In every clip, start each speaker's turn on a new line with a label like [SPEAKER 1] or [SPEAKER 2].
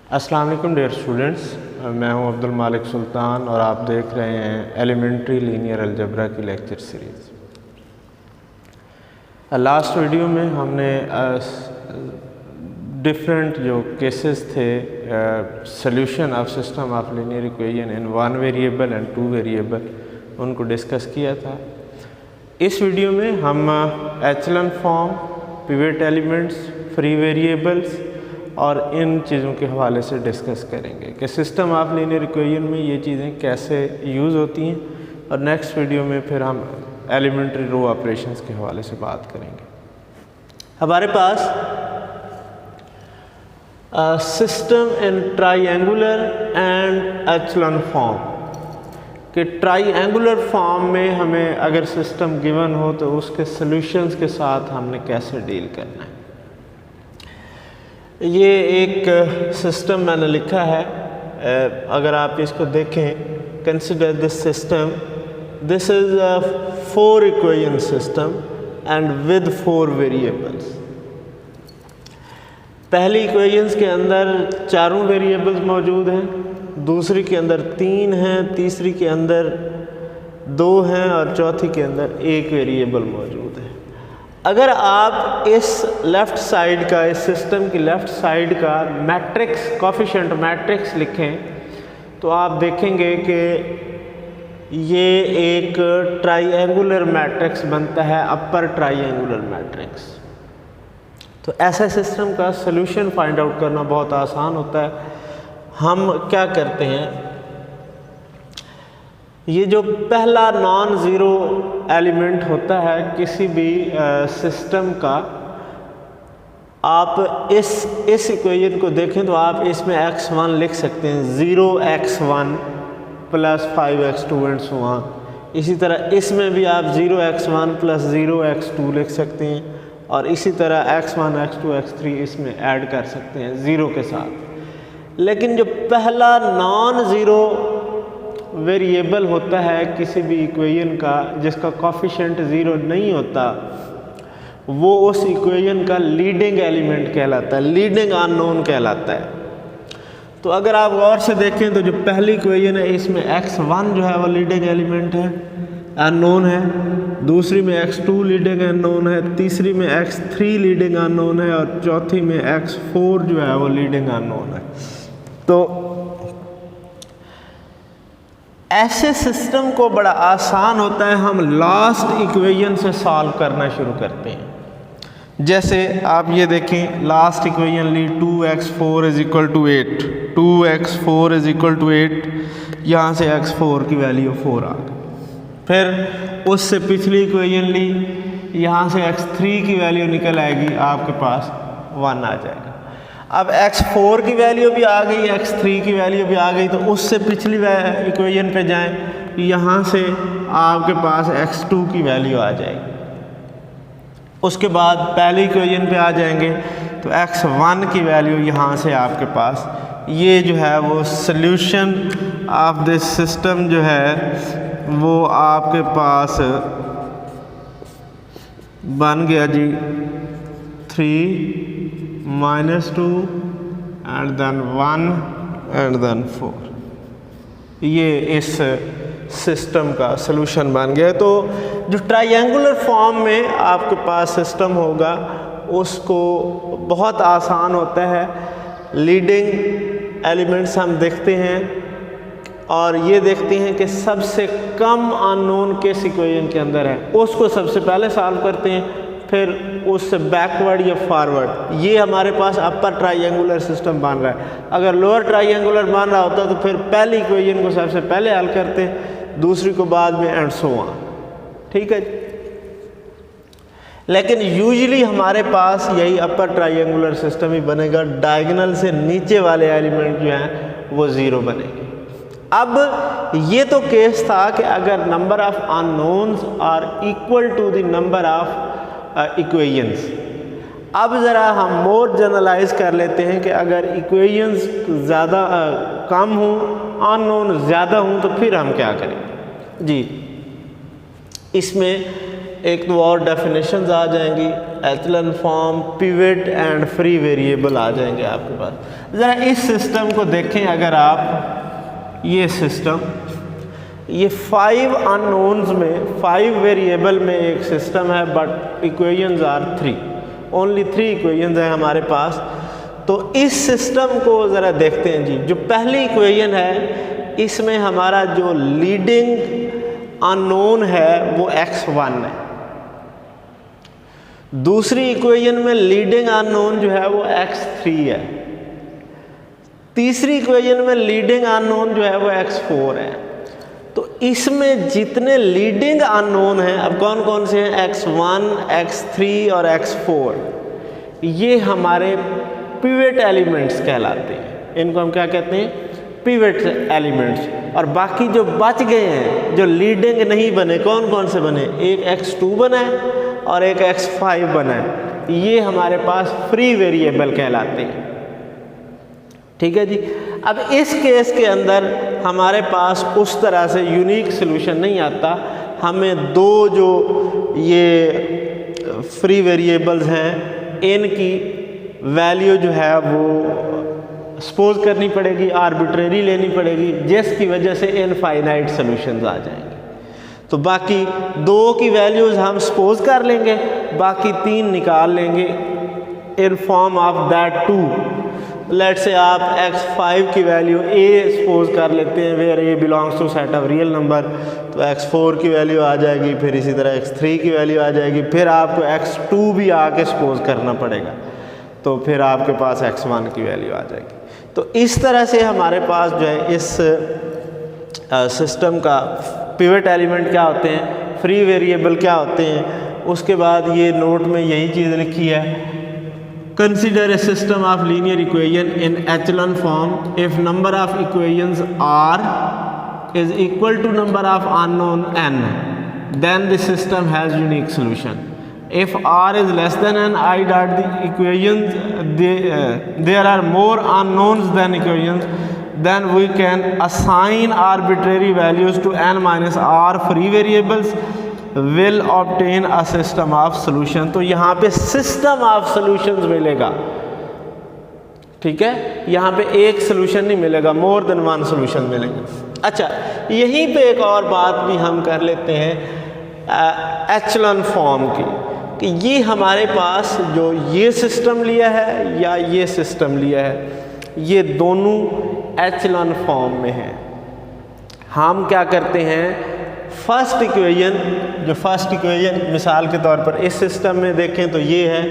[SPEAKER 1] अस्सलाम वालेकुम dear students, मैं हूं अब्दुल मालिक सुल्तान और आप देख रहे हैं एलिमेंट्री लीनियर अलजेब्रा की लेक्चर सीरीज़। लास्ट वीडियो में हमने डिफरेंट जो केसेस थे solution of system of linear equation in one variable and two variable उनको डिस्कस किया था। इस वीडियो में हम echelon form, pivot elements, free variables और इन चीज़ों के हवाले से डिस्कस करेंगे कि सिस्टम ऑफ लीनियर इक्वेशन में ये चीज़ें कैसे यूज़ होती हैं, और नेक्स्ट वीडियो में फिर हम एलिमेंट्री रो ऑपरेशंस के हवाले से बात करेंगे। हमारे पास system in triangular and echelon form कि ट्राइएंगुलर फॉर्म में हमें अगर सिस्टम गिवन हो तो उसके सॉल्यूशंस के साथ हमने कैसे डील करना है। ये एक सिस्टम मैंने लिखा है, अगर आप इसको देखें, consider this system, this is a 4 equation system and with 4 variables. पहली इक्वेशंस के अंदर चारों वेरिएबल्स मौजूद हैं, दूसरी के अंदर 3 हैं, तीसरी के अंदर 2 हैं और चौथी के अंदर 1 वेरिएबल मौजूद है। अगर आप इस लेफ़्ट साइड का, इस सिस्टम की लेफ़्ट साइड का मैट्रिक्स, कोफिशिएंट मैट्रिक्स लिखें तो आप देखेंगे कि ये एक ट्राइएंगुलर मैट्रिक्स बनता है, अपर ट्राइएंगुलर मैट्रिक्स। तो ऐसा सिस्टम का सॉल्यूशन फाइंड आउट करना बहुत आसान होता है। हम क्या करते हैं, ये जो पहला नॉन ज़ीरो एलिमेंट होता है किसी भी सिस्टम का, आप इस इक्वेशन को देखें तो आप इसमें x1 लिख सकते हैं, 0x1 plus 5x2 and so on. इसी तरह इसमें भी आप 0x1 प्लस 0x2 लिख सकते हैं और इसी तरह x1 x2 x3 इसमें ऐड कर सकते हैं 0 के साथ। लेकिन जो पहला नॉन ज़ीरो वेरिएबल होता है किसी भी इक्वेशन का जिसका कोफिशिएंट 0 नहीं होता, वो उस इक्वेशन का लीडिंग एलिमेंट कहलाता है, लीडिंग अननोन कहलाता है। तो अगर आप गौर से देखें तो जो पहली इक्वेशन है इसमें x1 जो है वो लीडिंग एलिमेंट है, अननोन है, दूसरी में x2 लीडिंग अननोन है, तीसरी में x3 लीडिंग अननोन है और चौथी में x4 जो है वो लीडिंग अननोन है। तो ऐसे सिस्टम को बड़ा आसान होता है, हम लास्ट इक्वेशन से सॉल्व करना शुरू करते हैं। जैसे आप ये देखें, लास्ट इक्वेशन ली 2x4 is equal to 8, 2x4 is equal to 8, यहाँ से x4 की वैल्यू 4 आ गई। फिर उससे पिछली इक्वेशन ली, यहाँ से x3 की वैल्यू निकल आएगी, आपके पास 1 आ जाएगा। अब x4 की वैल्यू भी आ गई, x3 की वैल्यू भी आ गई, तो उससे पिछली इक्वेशन पे जाएं, यहाँ से आपके पास x2 की वैल्यू आ जाएगी। उसके बाद पहली इक्वेशन पे आ जाएंगे तो x1 की वैल्यू यहाँ से आपके पास, ये जो है वो सॉल्यूशन ऑफ दिस सिस्टम जो है वो आपके पास बन गया जी 3 -2 एंड देन 1 एंड देन 4। ये इस सिस्टम का सॉल्यूशन बन गया। तो जो ट्राइएंगुलर फॉर्म में आपके पास सिस्टम होगा उसको बहुत आसान होता है, लीडिंग एलिमेंट्स हम देखते हैं और ये देखते हैं कि सबसे कम अननोन किस इक्वेशन के अंदर है, उसको सबसे पहले सॉल्व करते हैं, फिर उससे बैकवर्ड या फॉरवर्ड। ये हमारे पास अपर ट्राइएंगुलर सिस्टम बन रहा है। अगर लोअर ट्राइएंगुलर बन रहा होता तो फिर पहली इक्वेशन को सबसे पहले हल करते, दूसरी को बाद में एंड सो ऑन। ठीक है, लेकिन यूजुअली हमारे पास यही अपर ट्राइएंगुलर सिस्टम ही बनेगा, डायगोनल से नीचे वाले एलिमेंट जो हैं वो 0 बनेंगे। अब ये तो केस था कि अगर number of unknowns are equal to the number of equations. अब ज़रा हम मोर जनरलाइज कर लेते हैं कि अगर इक्वेशंस ज़्यादा कम हों, अननोन ज़्यादा हों, तो फिर हम क्या करें जी। इसमें एक तो और डेफिनेशंस आ जाएंगी, echelon form, pivot and free variable आ जाएंगे आपके पास। ज़रा इस सिस्टम को देखें, अगर आप ये सिस्टम, ये 5 अननोन्स में 5 वेरिएबल में एक सिस्टम है, but equations are 3, only 3 equations हैं हमारे पास। तो इस सिस्टम को ज़रा देखते हैं जी। जो पहली इक्वेशन है, इसमें हमारा जो लीडिंग अननोन है वो x1 है। दूसरी इक्वेशन में लीडिंग अननोन जो है वो x3 है। तीसरी इक्वेशन में लीडिंग अननोन जो है वो x4 है। तो इसमें जितने लीडिंग अननोन हैं, अब कौन कौन से हैं, x1, x3 और x4, ये हमारे पिवट एलिमेंट्स कहलाते हैं। इनको हम क्या कहते हैं, पिवट एलिमेंट्स। और बाकी जो बच गए हैं, जो लीडिंग नहीं बने, कौन कौन से बने, एक x2 बना है और एक x5 बना है, ये हमारे पास फ्री वेरिएबल कहलाते हैं। ठीक है जी। अब इस केस के अंदर हमारे पास उस तरह से यूनिक सॉल्यूशन नहीं आता। हमें दो जो ये फ्री वेरिएबल्स हैं, इनकी वैल्यू जो है वो सपोज करनी पड़ेगी, आर्बिट्रेरी लेनी पड़ेगी, जिसकी वजह से इनफाइनाइट सॉल्यूशंस आ जाएंगे। तो बाकी 2 की वैल्यूज़ हम सपोज कर लेंगे, बाकी 3 निकाल लेंगे in form of that 2। Let's say आप x5 की वैल्यू a सपोज कर लेते हैं, where a belongs to set of real number, तो x4 की वैल्यू आ जाएगी, फिर इसी तरह x3 की वैल्यू आ जाएगी, फिर आपको x2 भी आके सपोज करना पड़ेगा, तो फिर आपके पास x1 की वैल्यू आ जाएगी। तो इस तरह से हमारे पास जो है इस सिस्टम का पिवट एलिमेंट क्या होते हैं, फ्री वेरिएबल क्या होते हैं। उसके बाद ये नोट में यही चीज़ लिखी है, consider a system of linear equation in echelon form if number of equations r is equal to number of unknown n, then the system has unique solution. If r is less than n, I dot the equations, there are more unknowns than equations, then we can assign arbitrary values to n minus r free variables, will obtain a system of solution। तो यहाँ पे system of solutions मिलेगा, ठीक है। यहाँ पे एक solution नहीं मिलेगा, more than one solution मिलेगा। अच्छा, यहीं पे एक और बात भी हम कर लेते हैं एचलन फॉर्म की, कि ये हमारे पास जो ये सिस्टम लिया है या ये सिस्टम लिया है, ये दोनों एचलन फॉर्म में है। हम क्या करते हैं, फर्स्ट इक्वेशन, जो फर्स्ट इक्वेशन मिसाल के तौर पर इस सिस्टम में देखें तो ये है,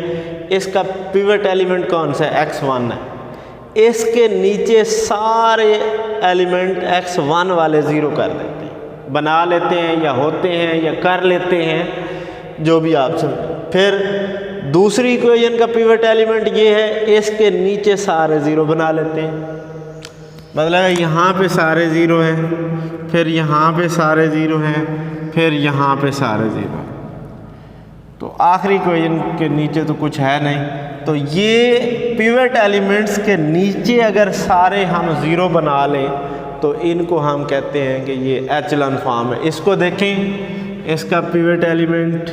[SPEAKER 1] इसका पिवट एलिमेंट कौन सा है, x1 है। इसके नीचे सारे एलिमेंट x1 वाले ज़ीरो कर देते हैं, बना लेते हैं या होते हैं या कर लेते हैं, जो भी आप समझ। फिर दूसरी इक्वेशन का पिवट एलिमेंट ये है, इसके नीचे सारे ज़ीरो बना लेते हैं, मतलब यहाँ पे सारे ज़ीरो हैं, फिर यहाँ पे सारे ज़ीरो हैं, फिर यहाँ पे सारे ज़ीरो हैं, तो आखिरी इक्वेशन के नीचे तो कुछ है नहीं। तो ये पिवट एलिमेंट्स के नीचे अगर सारे हम ज़ीरो बना लें तो इनको हम कहते हैं कि ये एचलन फॉर्म है। इसको देखें, इसका पिवट एलिमेंट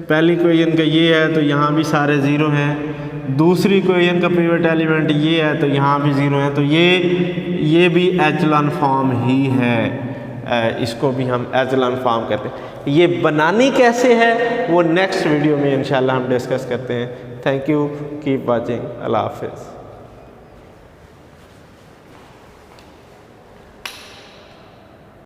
[SPEAKER 1] पहली इक्वेशन का ये है, तो यहाँ भी सारे ज़ीरो हैं। दूसरी इक्वेशन का पिवट एलिमेंट ये है, तो यहाँ भी ज़ीरो है, तो ये भी एचलन फॉर्म ही है, इसको भी हम एचलन फॉर्म कहते हैं। ये बनानी कैसे है वो नेक्स्ट वीडियो में इंशाल्लाह हम डिस्कस करते हैं। थैंक यू, कीप वाचिंग, अल्लाह हाफिज़।